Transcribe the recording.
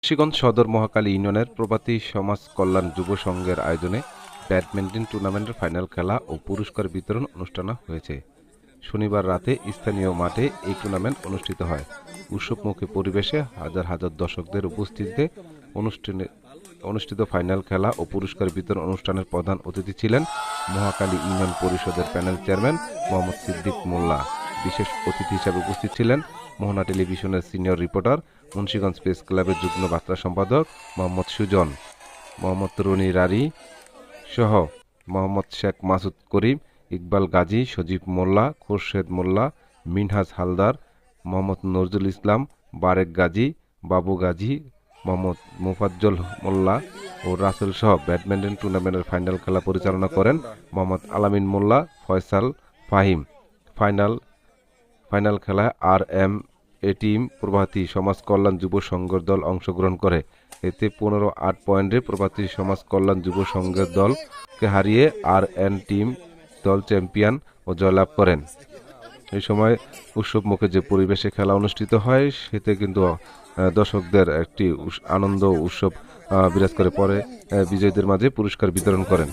মুন্সিগঞ্জ সদর মহাকালী ইউনিয়নের প্রবাসী সমাজ কল্যাণ যুব সংঘের আয়োজনে ব্যাডমিন্টন টুর্নামেন্টের ফাইনাল খেলা ও পুরস্কার বিতরণ অনুষ্ঠান হয়েছে। শনিবার রাতে স্থানীয় মাঠে এই টুর্নামেন্ট অনুষ্ঠিত হয়। উৎসবমুখী পরিবেশে হাজার হাজার দর্শকদের উপস্থিতিতে অনুষ্ঠিত ফাইনাল খেলা ও পুরস্কার বিতরণ অনুষ্ঠানের প্রধান অতিথি ছিলেন মহাকালী ইউনিয়ন পরিষদের প্যানেল চেয়ারম্যান মোহাম্মদ সিদ্দিক মোল্লা। বিশেষ অতিথি হিসেবে উপস্থিত ছিলেন মোহনা টেলিভিশনের সিনিয়র রিপোর্টার, মুন্সিগঞ্জ প্রেস ক্লাবের যুগ্ম বার্তা সম্পাদক মোহাম্মদ সুজন, মোহাম্মদ রনি রারি সহ মোহাম্মদ শেখ মাসুদ করিম, ইকবাল গাজী, সজীব মোল্লা, খোরশেদ মোল্লা, মিনহাজ হালদার, মোহাম্মদ নজরুল ইসলাম, বারেক গাজী, বাবু গাজী, মোহাম্মদ মুফাজ্জল মোল্লা ও রাসেল সহ ব্যাডমিন্টন টুর্নামেন্টের ফাইনাল খেলা পরিচালনা করেন মোহাম্মদ আলামিন মোল্লা, ফয়সাল ফাহিম। ফাইনাল খেলায় এ টিম প্রবাসী সমাজ কল্যাণ যুব সংঘের দল অংশগ্রহণ করে। এতে 15-8 পয়েন্টে প্রবাসী সমাজ কল্যাণ যুব সংঘের দলকে হারিয়ে টিম দল চ্যাম্পিয়ন ও জয়লাভ করেন। এই সময় উৎসবমুখী যে পরিবেশে খেলা অনুষ্ঠিত হয় সেতে কিন্তু দর্শকদের একটি আনন্দ উৎসব বিরাজ করে। পরে বিজয়ীদের মাঝে পুরস্কার বিতরণ করেন।